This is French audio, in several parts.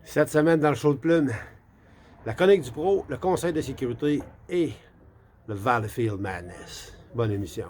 Cette semaine dans le show de plume, la chronique du pro, le conseil de sécurité et le Valleyfield Madness. Bonne émission.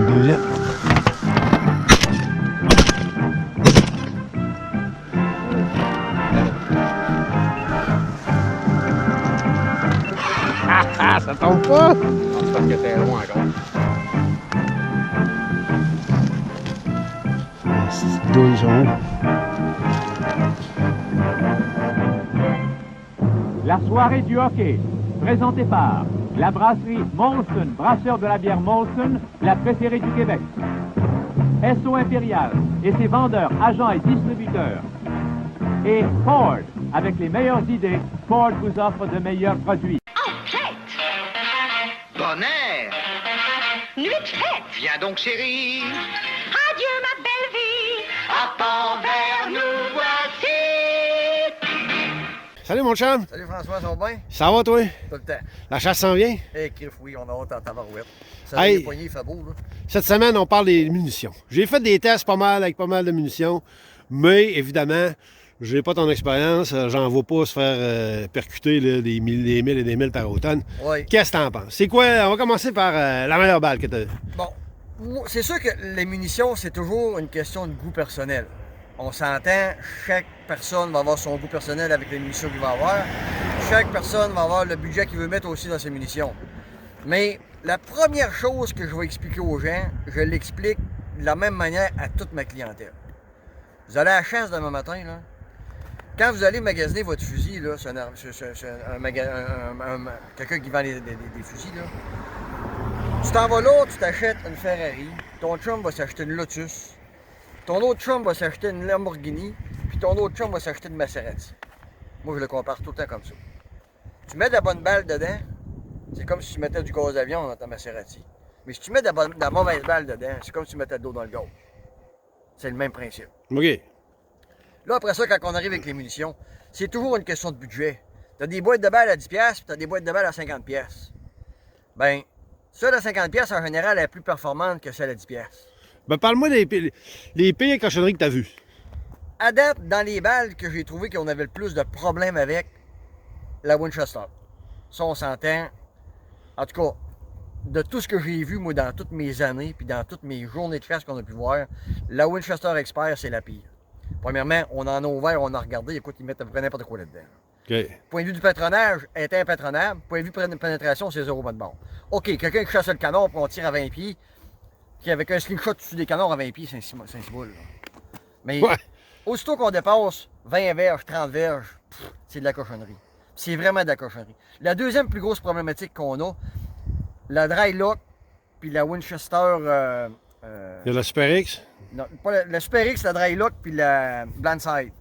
Deuxième. Ça tombe pas! C'est parce que t'es loin encore. Ces deux, ils sont où? La soirée du hockey, présentée par la brasserie Molson, brasseur de la bière Molson, la préférée du Québec. SO Impérial et ses vendeurs, agents et distributeurs. Et Ford, avec les meilleures idées, Ford vous offre de meilleurs produits. Bon air! Nuit de fête! Viens donc, chérie! Adieu, ma belle vie! À temps vers nous voici! Salut mon chum! Salut François, ça va bien? Ça va toi? Tout le temps. La chasse s'en vient? Eh, Criff, oui, on a hâte en tabarouette. Ça Hey. les poignets, il fait beau, là. Cette semaine, on parle des munitions. J'ai fait des tests pas mal avec pas mal de munitions, mais évidemment, j'ai pas ton expérience, j'en vois pas se faire percuter là, des mille et des mille par automne. Oui. Qu'est-ce que t'en penses? C'est quoi? On va commencer par la meilleure balle que t'as. Bon, c'est sûr que les munitions, c'est toujours une question de goût personnel. On s'entend, chaque personne va avoir son goût personnel avec les munitions qu'il va avoir. Chaque personne va avoir le budget qu'il veut mettre aussi dans ses munitions. Mais la première chose que je vais expliquer aux gens, je l'explique de la même manière à toute ma clientèle. Vous allez à la chasse demain matin, là. Quand vous allez magasiner votre fusil, là, c'est quelqu'un qui vend des fusils, là. Tu t'en vas là, tu t'achètes une Ferrari, ton chum va s'acheter une Lotus, ton autre chum va s'acheter une Lamborghini, puis ton autre chum va s'acheter une Maserati. Moi, je le compare tout le temps comme ça. Tu mets de la bonne balle dedans, c'est comme si tu mettais du gaz d'avion dans ta Maserati. Mais si tu mets de la mauvaise balle dedans, c'est comme si tu mettais de l'eau dans le gaz. C'est le même principe. OK. Là, après ça, quand on arrive avec les munitions, c'est toujours une question de budget. Tu as des boîtes de balles à 10$, puis tu as des boîtes de balles à 50$. Ben, celle à 50$ en général est plus performante que celle à 10$. Ben, parle-moi des pires cochonneries que t'as vues. À date, dans les balles que j'ai trouvé qu'on avait le plus de problèmes avec, la Winchester. Ça, on s'entend. En tout cas, de tout ce que j'ai vu, moi, dans toutes mes années, puis dans toutes mes journées de chasse qu'on a pu voir, la Winchester Expert, c'est la pire. Premièrement, on en a ouvert, on a regardé, écoute, ils mettent à peu près n'importe quoi là-dedans. OK. Point de vue du patronage, elle est impatronable. Point de vue de pénétration, c'est 0 pas de bord. OK, quelqu'un qui chasse le canon, puis on tire à 20 pieds, qui avec un slingshot dessus des canons à 20 pieds, c'est un ciboule. Mais Ouais. aussitôt qu'on dépasse 20 verges, 30 verges, c'est de la cochonnerie. C'est vraiment de la cochonnerie. La deuxième plus grosse problématique qu'on a, la Dry Lock, puis la Winchester... Il y a la Super X. non, pas la Super X, la Dry Lock, puis la Blindside.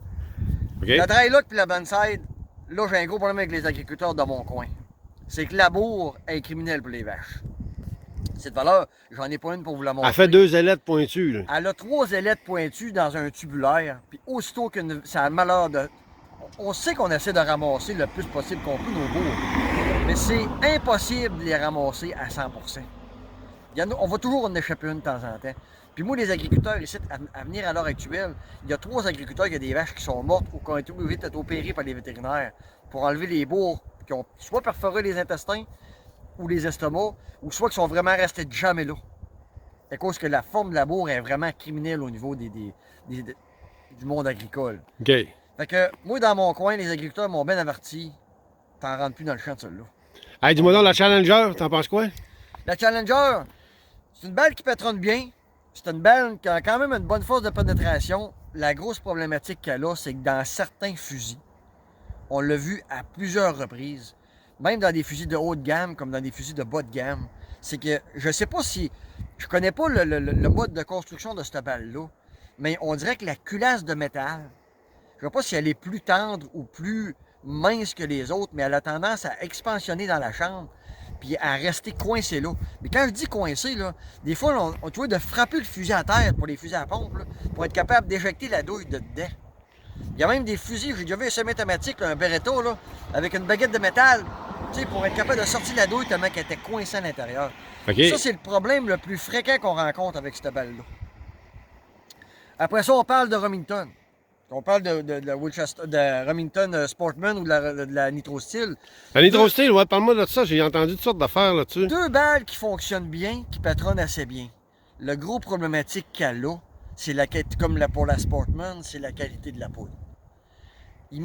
OK. La Dry Lock puis la Blindside, là, j'ai un gros problème avec les agriculteurs de mon coin. C'est que la bourre est criminelle pour les vaches. Cette valeur, j'en ai pas une pour vous la montrer. Elle fait 2 ailettes pointues, là. Elle a 3 ailettes pointues dans un tubulaire, puis aussitôt que ça a le malheur de... On sait qu'on essaie de ramasser le plus possible qu'on peut nos bourres, mais c'est impossible de les ramasser à 100%. On va toujours en échapper une de temps en temps. Puis moi, les agriculteurs ici, à venir à l'heure actuelle, il y a 3 agriculteurs qui ont des vaches qui sont mortes ou qui ont été obligés d'être opérés par les vétérinaires pour enlever les bourres qui ont soit perforé les intestins ou les estomacs, ou soit qui sont vraiment restés jamais là. À cause que la forme de la bourre est vraiment criminelle au niveau du monde agricole. OK. Fait que moi, dans mon coin, les agriculteurs m'ont bien averti, t'en rentres plus dans le champ de celle-là. Hey, dis-moi donc, la Challenger, t'en penses quoi? La Challenger, c'est une balle qui patronne bien. C'est une balle qui a quand même une bonne force de pénétration. La grosse problématique qu'elle a, c'est que dans certains fusils, on l'a vu à plusieurs reprises, même dans des fusils de haut de gamme comme dans des fusils de bas de gamme, c'est que je sais pas si... Je connais pas le mode de construction de cette balle-là, mais on dirait que la culasse de métal, je sais pas si elle est plus tendre ou plus mince que les autres, mais elle a tendance à expansionner dans la chambre puis à rester coincée là. Mais quand je dis coincé, là, des fois, on trouve de frapper le fusil à terre pour les fusils à pompe, là, pour être capable d'éjecter la douille de dedans. Il y a même des fusils, j'ai déjà vu un semi-automatique, un Beretta, là, avec une baguette de métal. Tu sais, pour être capable de sortir la douille tellement qu'elle était coincée à l'intérieur. OK. Ça, c'est le problème le plus fréquent qu'on rencontre avec cette balle-là. Après ça, on parle de Remington. On parle de la Winchester, de Remington Sportman ou de la Nitro Steel. La Nitro Steel, ouais, parle-moi de ça. J'ai entendu toutes sortes d'affaires là-dessus. Deux balles qui fonctionnent bien, qui patronnent assez bien. Le gros problématique qu'elle a, c'est comme pour la Sportman, c'est la qualité de la poudre. Ils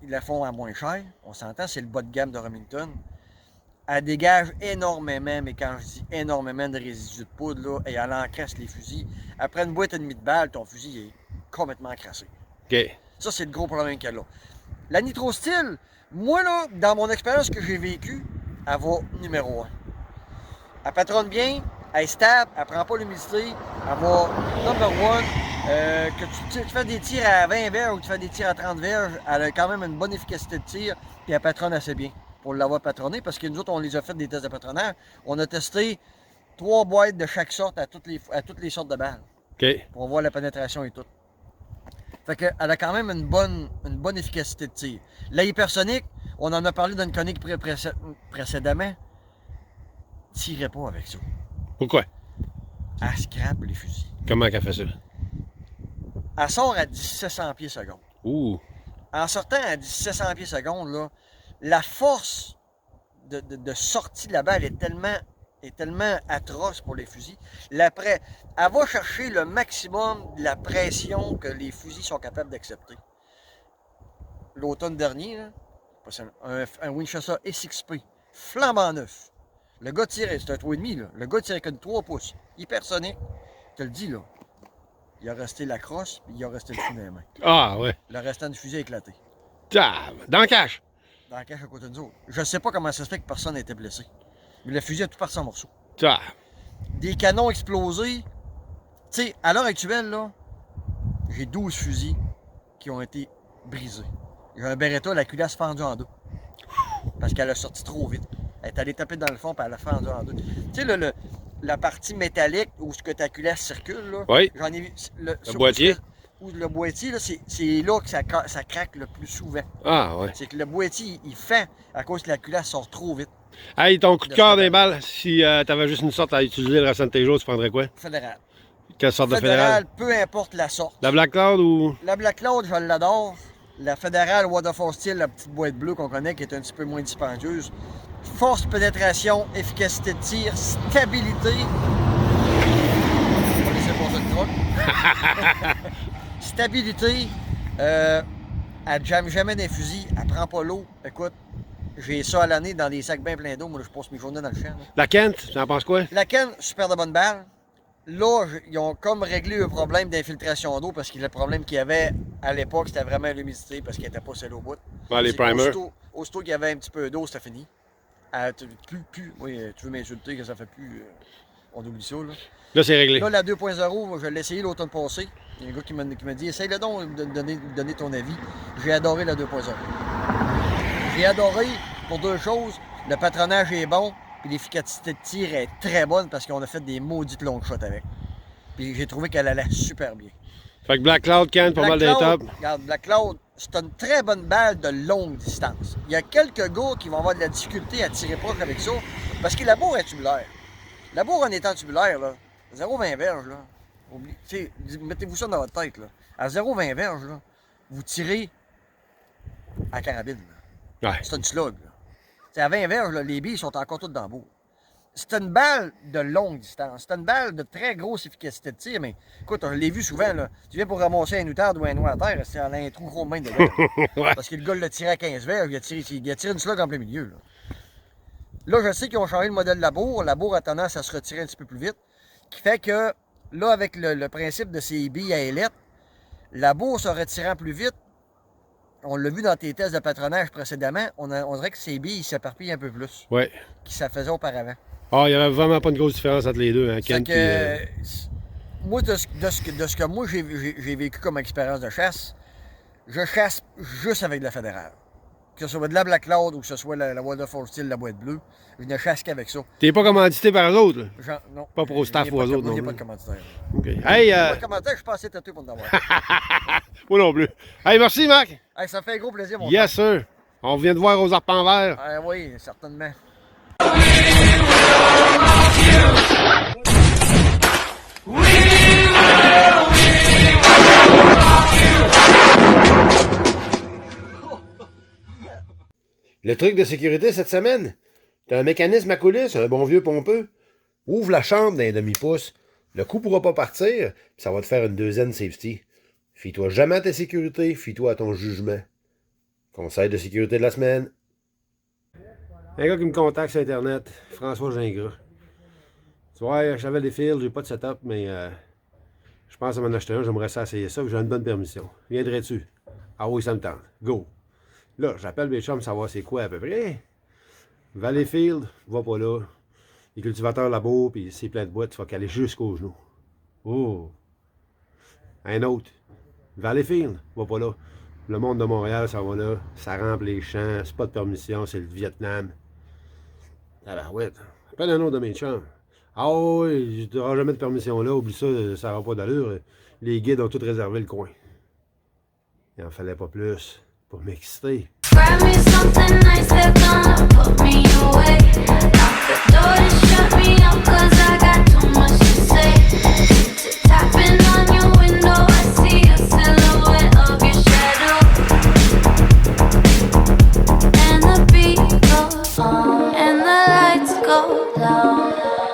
la font à moins cher, on s'entend, c'est le bas de gamme de Remington. Elle dégage énormément, mais quand je dis énormément de résidus de poudre, là, et elle encrasse les fusils. Après une boîte et demie de balles, ton fusil est complètement encrassé. OK. Ça, c'est le gros problème qu'elle a. La Nitro Steel, moi, là, dans mon expérience que j'ai vécue, elle va numéro 1. Elle patronne bien, elle est stable, elle prend pas l'humidité, elle va number 1. Que tu fais des tirs à 20 verges ou tu fais des tirs à 30 verges, elle a quand même une bonne efficacité de tir, puis elle patronne assez bien pour l'avoir patronné, parce que nous autres, on les a fait des tests de patronage. On a testé 3 boîtes de chaque sorte à toutes les sortes de balles, OK. pour voir la pénétration et tout. Fait qu'elle a quand même une bonne efficacité de tir. La hypersonique, on en a parlé dans une chronique précédemment. Tirez pas avec ça. Pourquoi? Elle scrape les fusils. Comment qu'elle fait ça? Elle sort à 1700 pieds secondes. Ouh. En sortant à 1700 pieds secondes, là, la force de sortie de la balle est tellement atroce pour les fusils. Elle va chercher le maximum de la pression que les fusils sont capables d'accepter. L'automne dernier, là, un Winchester SXP, flambant neuf. Le gars tirait, c'était un 3,5, là. Le gars tirait que de 3 pouces. Hypersonique. Je te le dis, là. Il a resté la crosse, puis il a resté le fou dans les mains. Ah, ouais. Le restant du fusil a éclaté. Dans le cache. Dans la cache à côté de nous autres. Je ne sais pas comment ça se fait que personne n'a été blessé. Mais le fusil a tout parti en morceaux. Des canons explosés. Tu sais, à l'heure actuelle, là, j'ai 12 fusils qui ont été brisés. J'ai un Beretta, la culasse fendue en deux. Parce qu'elle a sorti trop vite. Elle est allée taper dans le fond, puis elle a fendu en deux. Tu sais, la partie métallique où ce que ta culasse circule, là, Oui. j'en ai vu. Le boîtier. Le boîtier, là, c'est là que ça craque le plus souvent. Ah, ouais. C'est que le boîtier, il fait à cause que la culasse sort trop vite. Hey, ton coup de cœur des balles, si t'avais juste une sorte à utiliser le restant de tes jours, tu prendrais quoi? Fédéral. Quelle sorte de fédéral? Peu importe la sorte. La Black Cloud ou... La Black Cloud, je l'adore. La fédérale Waterfall Steel, la petite boîte bleue qu'on connaît, qui est un petit peu moins dispendieuse. Force, pénétration, efficacité de tir, stabilité. On va laisser pour ça de troc. Stabilité. Elle jamme jamais des fusils. Elle prend pas l'eau. Écoute, j'ai ça à l'année dans des sacs bien pleins d'eau. Moi, je passe mes journées dans le champ. Là. La Kent, tu en penses quoi? La Ken, super de bonne balle. Là, ils ont comme réglé le problème d'infiltration d'eau parce que le problème qu'il y avait à l'époque, c'était vraiment l'humidité parce qu'elle n'était pas scellée au bout. Ouais, les primers. Aussitôt qu'il y avait un petit peu d'eau, c'était fini. Oui, tu veux m'insulter que ça fait plus. On oublie ça, là. Là, c'est réglé. Là, la 2.0, je l'ai essayé l'automne passé. Il y a un gars qui m'a dit essaye-le donc de donner ton avis. J'ai adoré la 2.0. J'ai adoré pour deux choses. Le patronage est bon. Puis l'efficacité de tir est très bonne parce qu'on a fait des maudites long shots avec. Puis j'ai trouvé qu'elle allait super bien. Fait que Black Cloud, Kent, pas mal d'étapes. Regarde, Black Cloud, c'est une très bonne balle de longue distance. Il y a quelques gars qui vont avoir de la difficulté à tirer proche avec ça parce que la bourre est tubulaire. La bourre en étant tubulaire, là, 0,20 verges, là, mettez-vous ça dans votre tête, là. À 0,20 verges, là, vous tirez à carabine. Là. Ouais. C'est une slug, là. T'sais, à 20 verges, là, les billes sont encore toutes dans le bout. C'est une balle de longue distance. C'est une balle de très grosse efficacité de tir, mais écoute, je l'ai vu souvent, là. Tu viens pour ramasser un outarde ou un noix à terre, c'est en un trou gros de main dedans. Ouais. Parce que le gars l'a tiré à 15 verges, il a tiré une slug en plein milieu, là. Là, je sais qu'ils ont changé le modèle de la bourre. La bourre a tendance à se retirer un petit peu plus vite. Qui fait que, là, avec le principe de ces billes à ailettes, la bourre se retirant plus vite, on l'a vu dans tes tests de patronage précédemment, on dirait que ces billes s'éparpillent un peu plus Ouais. que ça faisait auparavant. Ah, il n'y avait vraiment pas une grosse différence entre les deux, hein, Fait Kent. que, moi, de ce que moi j'ai vécu comme expérience de chasse, je chasse juste avec de la fédérale. Que ce soit de la Black Cloud ou que ce soit la Waterfall Steel, la boîte bleue, je ne chasse qu'avec ça. T'es pas commandité par eux autres, là? Non. Pas pour au staff ou aux autres, non Il n'y a plus. pas de commanditaire. OK. Hey, Pas de commanditaire, je suis pas assez tatoué pour en avoir. moi non plus. Hey, merci, Marc. Hey, ça fait un gros plaisir, mon Yes, sir. On vient de voir aux arpents verts. Ah oui, certainement. Le truc de sécurité cette semaine, t'as un mécanisme à coulisses, un bon vieux pompeux. Ouvre la chambre d'un demi-pouce. Le coup pourra pas partir, puis ça va te faire une deuxième safety. Fie-toi jamais à ta sécurité, fie-toi à ton jugement. Conseil de sécurité de la semaine. Un gars qui me contacte sur Internet, François Gingras. Tu vois, j'avais des fils, j'ai pas de setup, mais je pense à m'en acheter un, j'aimerais ça essayer ça, j'ai une bonne permission. Viendrais-tu? Ah oui, ça me tente. Go! Là, j'appelle mes chums savoir c'est quoi à peu près. Valleyfield, va pas là. Les cultivateurs là-bas, puis c'est plein de boîtes, tu vas caler jusqu'aux genoux. Oh! Un autre. Valleyfield, va pas là. Le monde de Montréal, ça va là. Ça remplit les champs, c'est pas de permission, c'est le Vietnam. Ah ben ouais, appelle un autre de mes chums. Ah oui, je n'aurai jamais de permission là, oublie ça, ça n'aura pas d'allure. Les guides ont tout réservé le coin. Il en fallait pas plus pour m'exciter. Grab me something nice, they're gonna put me away. Lock the door to shut me up, cause I got too much to say. Tapping on your window, I see a silhouette of your shadow. And the beat goes on, and the lights go down.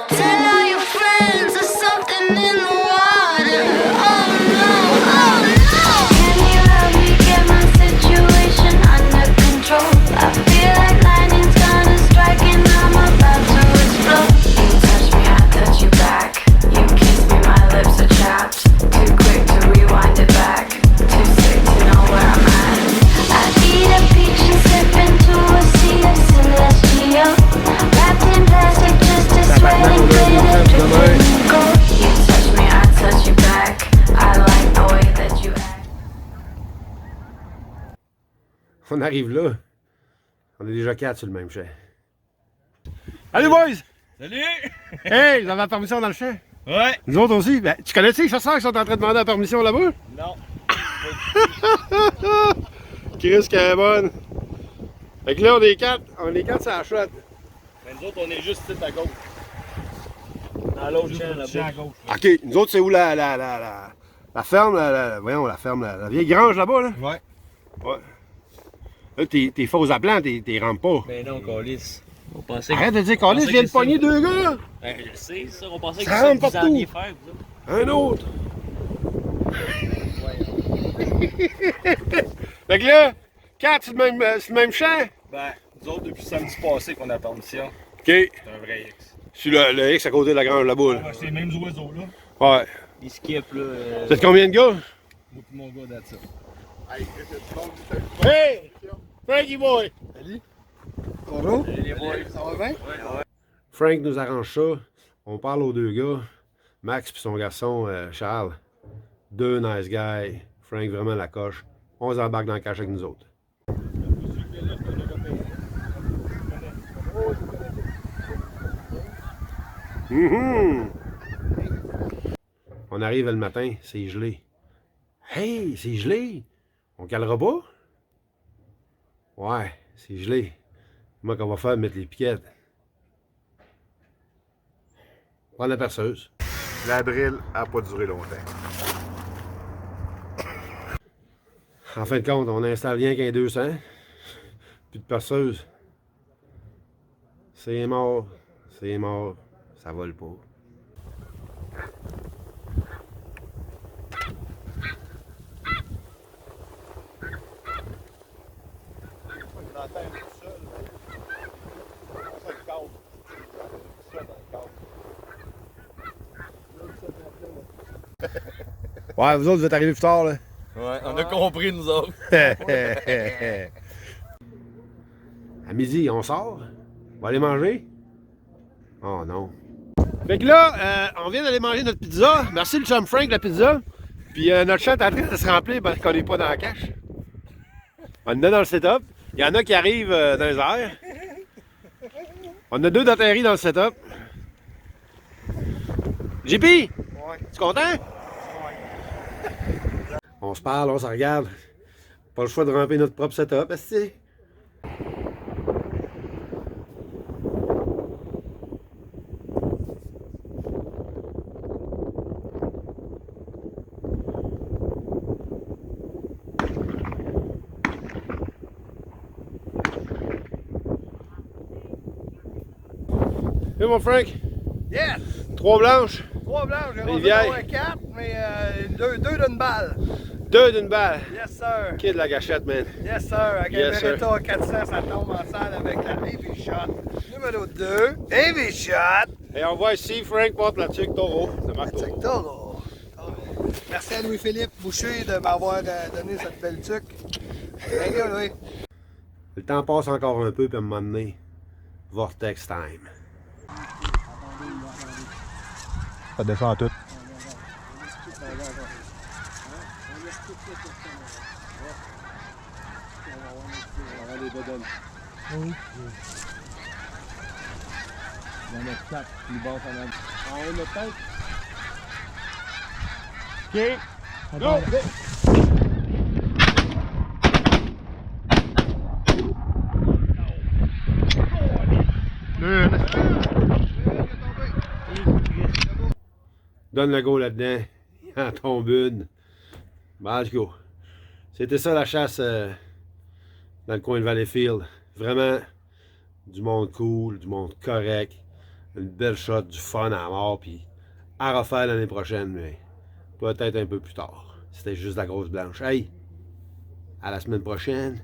Tell all your friends there's something in the water. Oh no, oh no. Can you help me get my situation under control? I feel like lightning's gonna strike and I'm about to explode. You touch me, I touch you back. You kiss me, my lips are chapped. Too quick to rewind it back. Too sick to know where I'm at. I eat a peach and slip into a sea of celestial. Wrapped in plastic, just a sweating glitter dripping gold. You touch me, I touch you back. I like the way that you act. On arrive là. On est déjà 4 sur le même champ. Allez, boys! Salut! Hey, vous avez la permission dans le champ? Ouais! Nous autres aussi. Ben, tu connais-tu les chasseurs qui sont en train de demander la permission là-bas? Non! Chris qui est bonne. Fait que là, on est 4. On est 4 sur la shot. Mais nous autres, on est juste ici à gauche. Dans l'autre champ là-bas. À gauche. OK. Nous autres, c'est où la ferme? Voyons, la ferme, la vieille grange là-bas, là? Ouais. Ouais. Là, tes faux aplants, t'es rentres pas. Ben non, Calis. On pensait Arrête de dire qu'on je viens de pogner 2 gars! Ben, je sais, ça. On pensait que Ça rentre vous partout. alliez faire, vous autres. Un autre! Fait que là, 4 sur le même champ? Ben, nous autres, depuis samedi passé qu'on a la permission, OK. c'est un vrai X. Sur le X à côté de la grange là-bas. Là. C'est les mêmes oiseaux, là. Ouais. Ils skippent, là. Vous êtes combien de gars? Moi pis mon gars, that's it. Hey! Frankie boy! Bonjour. Les boys. Ça va bien? Frank nous arrange ça. On parle aux 2 gars. Max puis son garçon Charles. 2 nice guys. Frank vraiment la coche. On s'embarque dans le cache avec nous autres. On arrive le matin, c'est gelé. Hey, c'est gelé! On calera pas? Ouais, c'est gelé. Comment qu'on va faire mettre les piquettes? Prendre la perceuse. La drill n'a pas duré longtemps. En fin de compte, on installe rien qu'un 200. Plus de perceuse. C'est mort. C'est mort. Ça vole pas. Ouais, vous autres, vous êtes arrivés plus tard, là. Ouais, on a compris, nous autres. À midi, on sort? On va aller manger? Oh non. Fait que là, on vient d'aller manger notre pizza. Merci le chum Frank, la pizza. Puis notre chat est en train de se remplir parce qu'on n'est pas dans la cache. On en a dans le setup. Il y en a qui arrivent dans les airs. On a 2 d'atterris dans le setup. JP! Ouais. Tu content? On se parle, on se regarde. Pas le choix de ramper notre propre setup, est-ce que Hey, mon Frank, Yes! 3 blanches, 3 blanches, j'ai rendu vieilles. d'avoir 4, mais 2 d'une balle. 2 d'une balle. Yes, sir. Qui est de la gâchette, man. Yes, sir. Avec Yes, un sir. Beretta 400, ça tombe en salle avec la Heavy Shot. Numéro 2, Heavy Shot. Et on voit ici Frank porte la tuque taureau. C'est Marc Taureau. Taureau. Merci à Louis-Philippe Boucher de m'avoir donné cette belle tuque. Thank you, Louis. Le temps passe encore un peu, puis à un moment donné, Vortex time. Ça descend tout. Donne le go là-dedans. Il en tombe une. Bon, let's go. C'était ça la chasse dans le coin de Valleyfield. Vraiment du monde cool, du monde correct. Une belle shot, du fun à mort. Puis à refaire l'année prochaine, mais peut-être un peu plus tard. C'était juste la grosse blanche. Hey! À la semaine prochaine.